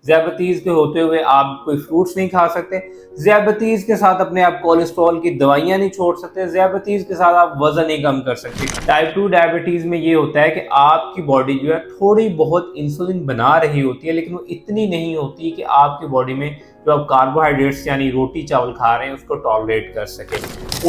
ज़ियाबतीज़ के होते हुए आप कोई फ्रूट्स नहीं खा सकते, ज़ियाबतीज़ के साथ अपने आप कोलेस्ट्रॉल की दवाइयाँ नहीं छोड़ सकते, ज़ियाबतीज़ के साथ आप वज़न नहीं कम कर सकते। टाइप 2 डायबिटीज़ में ये होता है कि आपकी बॉडी जो है थोड़ी बहुत इंसुलिन बना रही होती है, लेकिन वो इतनी नहीं होती कि आपकी बॉडी में जो आप कार्बोहाइड्रेट्स यानी रोटी चावल खा रहे हैं उसको टॉलरेट कर सके।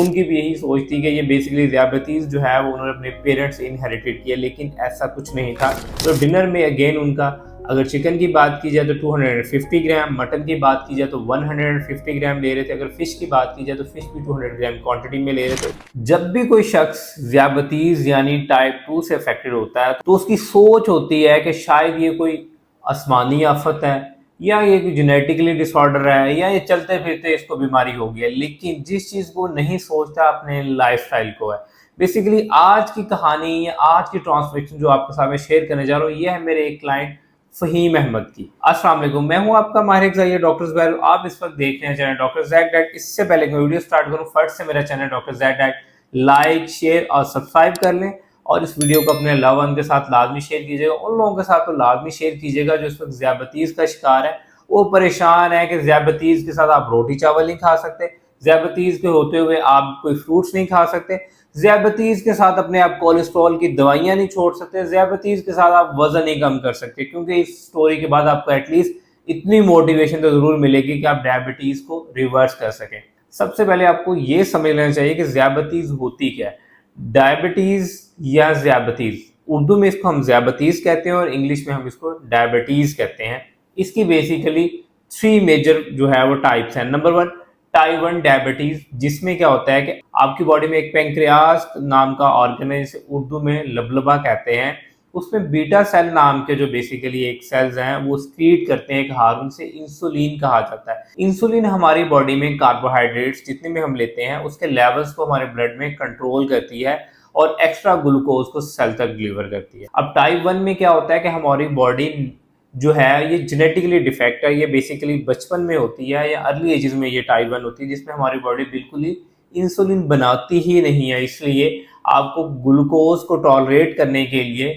उनकी भी यही सोच थी कि ये बेसिकली ज़ियाबतीज़ जो है वो उन्होंने अपने पेरेंट्स से इनहेरिटेड किया, लेकिन ऐसा कुछ नहीं था। तो डिनर में अगेन उनका अगर चिकन की बात की जाए तो 250 ग्राम, मटन की बात की जाए तो 150 ग्राम ले रहे थे, अगर फिश की बात की जाए तो फिश भी 200 ग्राम क्वांटिटी में ले रहे थे। जब भी कोई शख्स ज़ियाबतीज़ यानी टाइप 2 से अफेक्टेड होता है तो उसकी सोच होती है कि शायद ये कोई आसमानी आफत है या ये कोई जेनेटिकली डिसऑर्डर है या ये चलते फिरते इसको बीमारी हो गई है, लेकिन जिस चीज़ को नहीं सोचता अपने लाइफस्टाइल को है। बेसिकली आज की कहानी या आज की ट्रांसफॉर्मेशन जो आपके सामने शेयर करने जा रहा हूँ, ये है मेरे एक क्लाइंट फ़हीम अहमद की। अस्सलाम वालेकुम, मैं हूँ आपका माहिर ग़ज़ाइया डॉक्टर ज़ुबैर। आप इस वक्त देख रहे हैं चैनल डॉक्टर ज़ैक डाइट। इससे पहले मैं वीडियो स्टार्ट करूँ, फर्स्ट से मेरा channel doctor Zack diet like, share और सब्सक्राइब कर लें और इस वीडियो को अपने लव वन के साथ लाजमी शेयर कीजिएगा। उन लोगों के साथ तो लाजमी शेयर कीजिएगा जो इस वक्त ज़ियाबतीज़ का शिकार है, वो परेशान है कि ज़ियाबतीज़ के साथ आप रोटी चावल नहीं खा सकते, ज़ियाबतीज़ के होते हुए आप कोई फ्रूट्स नहीं खा सकते, ज़ियाबतीज़ के साथ अपने आप कोलेस्ट्रॉल की दवाइयाँ नहीं छोड़ सकते, ज़ियाबतीज़ के साथ आप वज़न नहीं कम कर सकते। क्योंकि इस स्टोरी के बाद आपको एटलीस्ट इतनी मोटिवेशन तो ज़रूर मिलेगी कि आप डायबिटीज़ को रिवर्स कर सकें। सबसे पहले आपको ये समझ लेना चाहिए कि ज़ियाबतीज़ होती क्या है। डायबिटीज़ या ज़ियाबतीज़, उर्दू में इसको हम ज़ियाबतीज़ कहते हैं और इंग्लिश में हम इसको डायबिटीज़ कहते हैं। इसकी बेसिकली 3 मेजर जो है वो टाइप्स हैं। नंबर 1 टाइप 1 डायबिटीज़, जिसमें क्या होता है कि आपकी बॉडी में एक पैंक्रियास नाम का ऑर्गन है जिसे उर्दू में लबलबा कहते हैं। उसमें बीटा सेल नाम के जो बेसिकली एक सेल्स हैं वो सीक्रेट करते हैं एक हार्मोन से इंसुलिन कहा जाता है। इंसुलिन हमारी बॉडी में कार्बोहाइड्रेट्स जितने भी हम लेते हैं उसके लेवल्स को हमारे ब्लड में कंट्रोल करती है और एक्स्ट्रा ग्लूकोज को सेल तक डिलीवर करती है। अब टाइप 1 में क्या होता है कि हमारी बॉडी जो है ये जेनेटिकली डिफेक्ट है, ये बेसिकली बचपन में होती है या अर्ली एजेस में ये टाइप 1 होती है, जिसमें हमारी बॉडी बिल्कुल ही इंसुलिन बनाती ही नहीं है। इसलिए आपको ग्लूकोज को टॉलरेट करने के लिए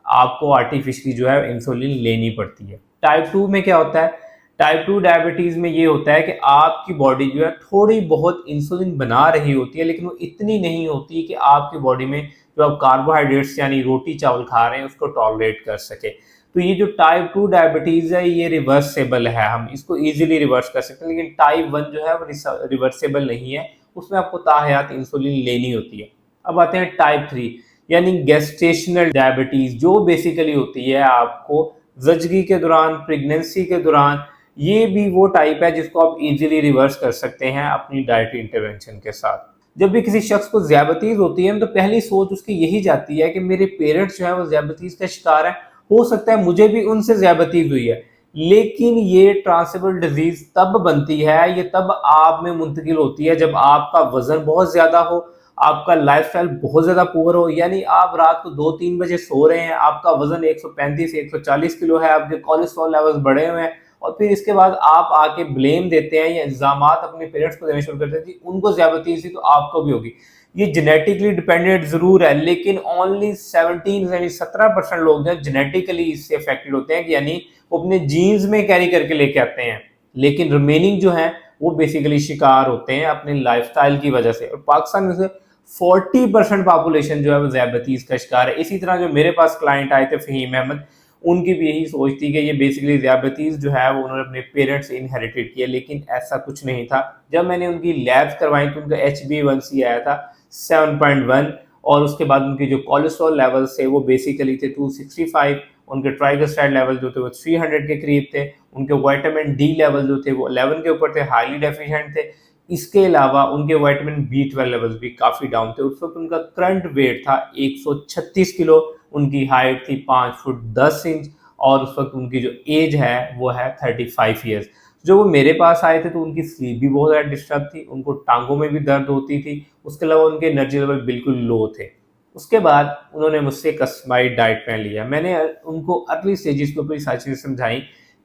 आपको आर्टिफिशियली जो है इंसुलिन लेनी पड़ती है। टाइप 2 में क्या होता है, टाइप 2 डायबिटीज़ में ये होता है कि आपकी बॉडी जो है थोड़ी बहुत इंसुलिन बना रही होती है, लेकिन वो इतनी नहीं होती कि आपकी बॉडी में जो आप कार्बोहाइड्रेट्स यानी रोटी चावल खा रहे हैं उसको टॉलरेट कर सके। तो ये जो टाइप 2 डायबिटीज़ है ये रिवर्सेबल है, हम इसको ईजिली रिवर्स कर सकते हैं, लेकिन टाइप 1 जो है वो रिवर्सेबल नहीं है, उसमें आपको ताहयात इंसुलिन लेनी होती है। अब आते हैं टाइप 3 यानी गेस्टेशनल डायबिटीज़, जो बेसिकली होती है आपको ज़चगी के दौरान, प्रेगनेंसी के दौरान। ये भी वो टाइप है जिसको आप इजीली रिवर्स कर सकते हैं अपनी डाइटरी इंटरवेंशन के साथ। जब भी किसी शख्स को ज़ियाबतीज़ होती है तो पहली सोच उसकी यही जाती है कि मेरे पेरेंट्स जो है वो ज़ियाबतीज़ का शिकार है, हो सकता है मुझे भी उनसे ज़ियाबतीज़ हुई है। लेकिन ये ट्रांसमिसिबल डिजीज़ तब बनती है, ये तब आप में मुंतकिल होती है जब आपका वज़न बहुत ज़्यादा हो, आपका लाइफ़स्टाइल बहुत ज़्यादा पुअर हो, यानी आप रात को 2-3 बजे सो रहे हैं, आपका वज़न 135 से 140 किलो है, आपके कोलेस्ट्रॉल लेवल्स बढ़े हुए हैं और फिर इसके बाद आप आके ब्लेम देते हैं या इल्ज़ामात अपने पेरेंट्स को देने शुरू करते हैं कि उनको ज़ियाबतीज़ थी तो आपको भी होगी। ये जेनेटिकली डिपेंडेंट ज़रूर है, लेकिन ओनली 17 यानी 17% लोग जो हैं जेनेटिकली इससे अफेक्टेड होते हैं, यानी वो अपने जीन्स में कैरी करके लेके आते हैं, लेकिन रिमेनिंग जो है वो बेसिकली शिकार होते हैं अपने लाइफस्टाइल की वजह से। और पाकिस्तान में से 40% पॉपुलेशन जो है वो ज़ियाबतीज़ का शिकार है। इसी तरह जो मेरे पास क्लाइंट आए थे फ़हीम अहमद, उनकी भी यही सोच थी कि ये बेसिकली ज़ियाबतीज़ जो है वो उन्होंने अपने पेरेंट्स से इनहेरिटेड किया, लेकिन ऐसा कुछ नहीं था। जब मैंने उनकी लैब्स करवाई तो उनका HbA1c आया था 7.1 और उसके बाद उनके जो कोलेस्ट्रॉल लेवल्स थे वो बेसिकली थे 265, उनके ट्राइग्लिसराइड लेवल जो थे वो 300 के करीब थे, उनके विटामिन डी लेवल जो थे वो 11 के ऊपर थे, हाईली डेफिशिएंट थे। इसके अलावा उनके विटामिन B12 लेवल्स भी काफ़ी डाउन थे। उस वक्त उनका करंट वेट था 136 किलो, उनकी हाइट थी 5 फुट 10 इंच और उस वक्त उनकी जो एज है वो है 35 ईयर्स। जो वो मेरे पास आए थे तो उनकी स्लीप भी बहुत ज़्यादा डिस्टर्ब थी, उनको टांगों में भी दर्द होती थी, उसके अलावा उनके एनर्जी लेवल बिल्कुल लो थे। उसके बाद उन्होंने मुझसे कस्टमाइज्ड डाइट प्लान लिया। मैंने उनको अर्ली स्टेजेस के ऊपर ये सारी चीज़ें समझाई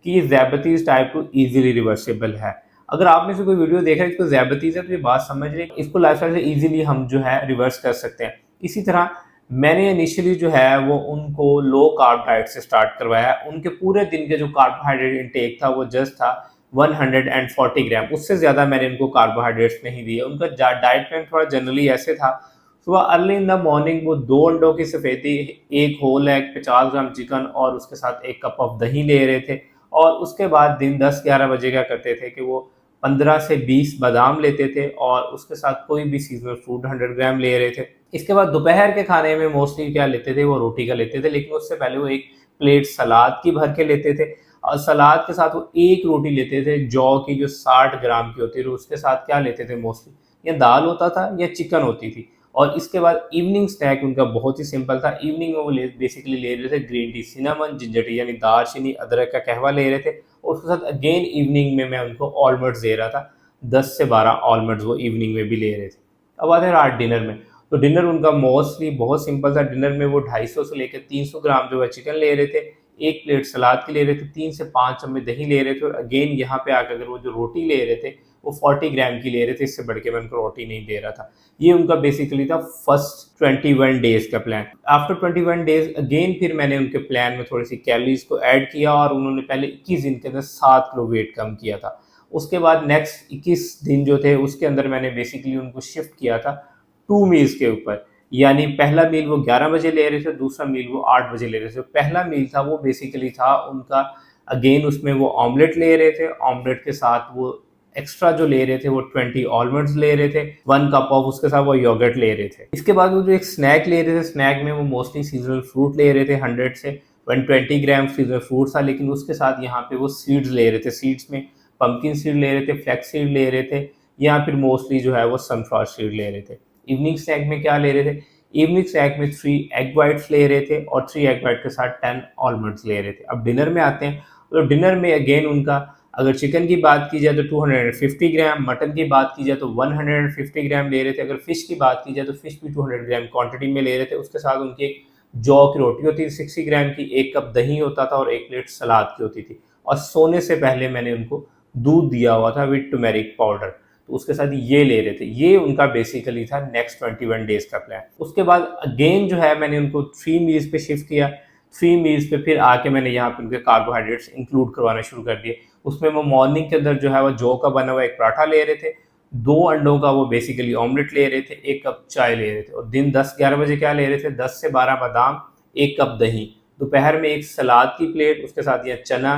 कि ये ज़ियाबतीज़ टाइप 2 ईजिली रिवर्सेबल है। अगर आप में से कोई वीडियो देख रहे हैं जिसको ज़ियाबतीज़ है तो ये बात समझ लें, इसको लाइफस्टाइल से ईजिली हम जो है रिवर्स कर सकते हैं। इसी तरह मैंने इनिशियली जो है वो उनको लो कार्ब डाइट से स्टार्ट करवाया। उनके पूरे दिन के जो कार्बोहाइड्रेट इनटेक था वो जस्ट था 140 ग्राम, उससे ज़्यादा मैंने उनको कार्बोहाइड्रेट्स नहीं दिए। उनका डाइट प्लान थोड़ा जनरली ऐसे था, सुबह अर्ली इन द मॉर्निंग वो 2 अंडों की सफ़ेदी, 1 होल एग, 50 ग्राम चिकन और उसके साथ 1 कप ऑफ दही ले रहे थे। और उसके बाद दिन 10-11 बजे क्या करते थे कि वो 15 से 20 बादाम लेते थे और उसके साथ कोई भी सीजनल फ्रूट 100 ग्राम ले रहे थे। इसके बाद दोपहर के खाने में मोस्टली क्या लेते थे, वो रोटी का लेते थे, लेकिन उससे पहले वो एक प्लेट सलाद की भर के लेते थे और सलाद के साथ वो एक रोटी लेते थे जौ की, जो 60 ग्राम की होती थी। उसके साथ क्या लेते थे मोस्टली, या दाल होता था या चिकन होती थी। और इसके बाद इवनिंग स्नैक उनका बहुत ही सिंपल था। इवनिंग में वो बेसिकली ले रहे थे green tea, cinnamon, ginger tea यानी दालचीनी अदरक का कहवा ले रहे थे। और उसके साथ अगेन इवनिंग में मैं उनको ऑलमंड्स दे रहा था, 10 से 12 ऑलमंड्स वो इवनिंग में भी ले रहे थे। अब आते हैं रात डिनर में। तो डिनर उनका मोस्टली बहुत सिंपल था। डिनर में वो 250 से लेकर 300 ग्राम जो है चिकन ले रहे थे, एक प्लेट सलाद की ले रहे थे, 3 से 5 चम्मच दही ले रहे थे। और अगेन यहाँ पे आकर अगर वो जो रोटी ले रहे थे वो 40 ग्राम की ले रहे थे, इससे बढ़ के मैं उनको रोटी नहीं दे रहा था। ये उनका बेसिकली था फर्स्ट 21 डेज का प्लान। आफ्टर 21 डेज अगेन फिर मैंने उनके प्लान में थोड़ी सी कैलोरीज को ऐड किया और उन्होंने पहले 21 दिन के अंदर 7 किलो वेट कम किया था। उसके बाद नेक्स्ट 21 दिन जो थे उसके अंदर मैंने बेसिकली उनको शिफ्ट किया था 2 मील्स के ऊपर। यानी पहला मील वो 11 बजे ले रहे थे, दूसरा मील वो 8 बजे ले रहे थे। पहला मील था वो बेसिकली था उनका, अगेन उसमें वो ऑमलेट ले रहे थे, ऑमलेट के साथ वो एक्स्ट्रा जो ले रहे थे वो 20 ऑलमंड्स ले रहे थे, 1 कप ऑफ उसके साथ वो योगर्ट ले रहे थे। इसके बाद वो जो एक स्नैक ले रहे थे, स्नैक में वो मोस्टली सीजनल फ्रूट ले रहे थे, 100 से 120 ग्राम सीजनल फ्रूट था, लेकिन उसके साथ यहाँ पे वो सीड्स ले रहे थे। सीड्स में पंपकिन सीड ले रहे थे, फ्लैक्स सीड ले रहे थे, या फिर मोस्टली जो है वो सनफ्लावर सीड ले रहे थे। इवनिंग स्नैक में क्या ले रहे थे, इवनिंग स्नैक में 3 एग वाइट्स ले रहे थे और 3 एग वाइट के साथ 10 ऑलमंड्स ले रहे थे। अब डिनर में आते हैं, तो डिनर में अगेन उनका अगर चिकन की बात की जाए तो 250 ग्राम, मटन की बात की जाए तो 150 ग्राम ले रहे थे, अगर फिश की बात की जाए तो फिश भी 200 ग्राम क्वांटिटी में ले रहे थे। उसके साथ उनकी एक जौ की रोटी होती थी 60 ग्राम की, 1 कप दही होता था और 1 प्लेट सलाद की होती थी। और सोने से पहले मैंने उनको दूध दिया हुआ था विद टर्मेरिक पाउडर, तो उसके साथ ये ले रहे थे। ये उनका बेसिकली था नेक्स्ट 21 डेज का प्लान। उसके बाद अगेन जो है मैंने उनको 3 मील्स पे शिफ्ट किया। 3 मील्स पे फिर आके मैंने यहाँ पे उनके कार्बोहाइड्रेट्स इंक्लूड करवाना शुरू कर दिए। उसमें वो मॉर्निंग के अंदर जो है वो जौ का बना हुआ एक पराठा ले रहे थे, 2 अंडों का वो बेसिकली ऑमलेट ले रहे थे, 1 कप चाय ले रहे थे। और दिन 10-11 बजे क्या ले रहे थे, 10 से 12 बादाम, 1 कप दही। दोपहर में एक सलाद की प्लेट, उसके साथ या चना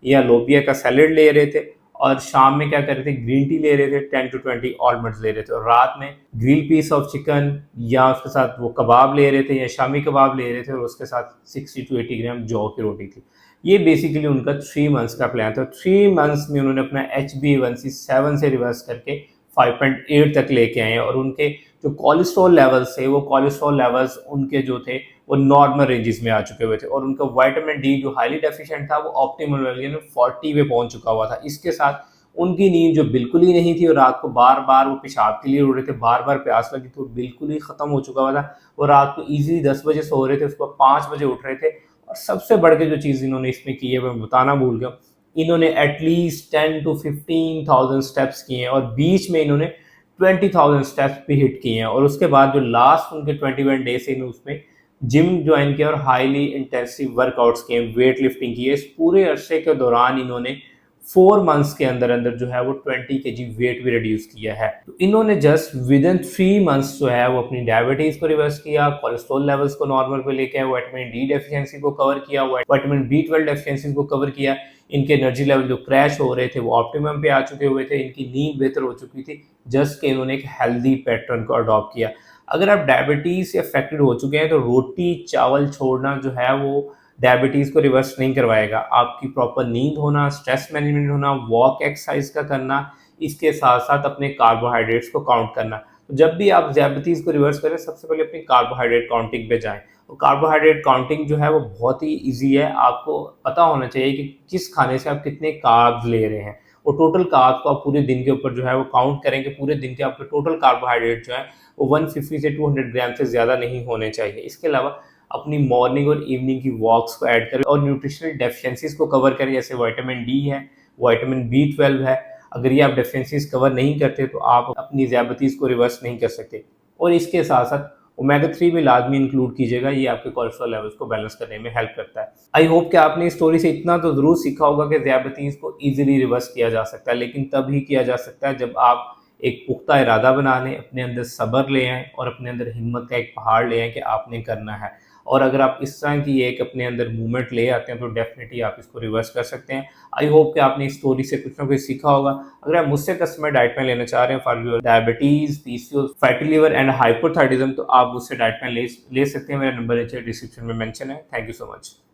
या लोबिया का सैलेड ले रहे थे। और शाम में क्या कर रहे थे, ग्रीन टी ले रहे थे, 10 to 20 ऑलमंड्स ले रहे थे। और रात में ग्रिल पीस ऑफ चिकन या उसके साथ वो कबाब ले रहे थे या शामी कबाब ले रहे थे, और उसके साथ 60 to 80 ग्राम जौ की रोटी थी। ये बेसिकली उनका 3 मंथ्स का प्लान था। 3 मंथ्स में उन्होंने अपना HbA1c 7 से रिवर्स करके 5.8 तक लेके आए। और उनके जो कोलेस्ट्रॉल लेवल्स थे, वो कोलेस्ट्रॉल लेवल्स उनके जो थे वो नॉर्मल रेंजेस में आ चुके हुए थे। और उनका विटामिन डी जो हाईली डेफिशिएंट था वो ऑप्टिमल वैल्यू में 40 पे पहुंच चुका हुआ था। इसके साथ उनकी नींद जो बिल्कुल ही नहीं थी और रात को बार बार वो पेशाब के लिए उड़ रहे थे, बार बार प्यास लगी तो बिल्कुल ही ख़त्म हो चुका हुआ था। वो रात को ईजिली 10 बजे सो रहे थे, उसको 5 बजे उठ रहे थे। और सबसे बढ़ के जो चीज़ इन्होंने इसमें की है मैं बताना भूल गया, इन्होंने एटलीस्ट 10 to 15,000 स्टेप्स किए हैं और बीच में इन्होंने 20,000 स्टेप्स भी हिट किए हैं। और उसके बाद जो लास्ट उनके 21 डेज से उसमें जिम ज्वाइन किया और हाईली इंटेंसिव वर्कआउट्स किए, वेट लिफ्टिंग की है। इस पूरे अरसे के दौरान इन्होंने 4 मंथ्स के अंदर अंदर जो है वो 20 kg वेट भी रिड्यूस किया है। तो इन्होंने जस्ट विद इन 3 मंथ्स जो है वो अपनी डायबिटीज को रिवर्स किया, कोलेस्ट्रॉल लेवल्स को नॉर्मल पे लेके आए, विटामिन डी डेफिशिएंसी को कवर किया, विटामिन B12 डेफिशिएंसी को कवर किया। इनके एनर्जी लेवल जो क्रैश हो रहे थे वो ऑप्टिमम पे आ चुके हुए थे, इनकी नींद बेहतर हो चुकी थी, जस्ट कि इन्होंने एक हेल्दी पैटर्न को अडॉप्ट किया। अगर आप डायबिटीज से अफेक्टेड हो चुके हैं तो रोटी चावल छोड़ना जो है वो डायबिटीज़ को रिवर्स नहीं करवाएगा। आपकी प्रॉपर नींद होना, स्ट्रेस मैनेजमेंट होना, वॉक एक्सरसाइज का करना, इसके साथ साथ अपने कार्बोहाइड्रेट्स को काउंट करना। तो जब भी आप डायबिटीज़ को रिवर्स करें सबसे पहले अपनी कार्बोहाइड्रेट काउंटिंग पे जाएं। और कार्बोहाइड्रेट काउंटिंग जो है वो बहुत ही ईजी है, आपको पता होना चाहिए कि किस खाने से आप कितने कार्ब्स ले रहे हैं। और टोटल कार्ब्स को आप पूरे दिन के ऊपर जो है वो काउंट करेंगे, पूरे दिन के आपके टोटल कार्बोहाइड्रेट जो है वो 150 से 200 ग्राम से ज़्यादा नहीं होने चाहिए। इसके अलावा अपनी मॉर्निंग और इवनिंग की वॉक्स को ऐड करें और न्यूट्रिशनल डेफिशिएंसीज को कवर करें, जैसे विटामिन डी है, विटामिन B12 है। अगर ये आप डेफिशिएंसीज कवर नहीं करते तो आप अपनी डायबिटीज़ को रिवर्स नहीं कर सकते। और इसके साथ साथ ओमेगा 3 भी लाजमी इंक्लूड कीजिएगा, ये आपके कोलेस्ट्रॉल लेवल्स को बैलेंस करने में हेल्प करता है। आई होप कि आपने इस स्टोरी से इतना तो ज़रूर सीखा होगा कि ज़ियादतीज़ को ईजिली रिवर्स किया जा सकता है, लेकिन तभी किया जा सकता है जब आप एक पुख्ता इरादा बना लें, अपने अंदर सब्र ले आएँ और अपने अंदर हिम्मत का एक पहाड़ ले आएँ कि आपने करना है। और अगर आप इस तरह की एक अपने अंदर मूवमेंट ले आते हैं तो डेफिनेटली आप इसको रिवर्स कर सकते हैं। आई होप कि आपने इस स्टोरी से कुछ ना कुछ सीखा होगा। अगर आप मुझसे कस्टमर डाइट प्लान लेना चाह रहे हैं for your diabetes, PCOS, fatty liver and hypothyroidism, तो आप मुझसे डाइट प्लान ले सकते हैं। मेरा नंबर नीचे डिस्क्रिप्शन में मेंशन है। Thank you so much.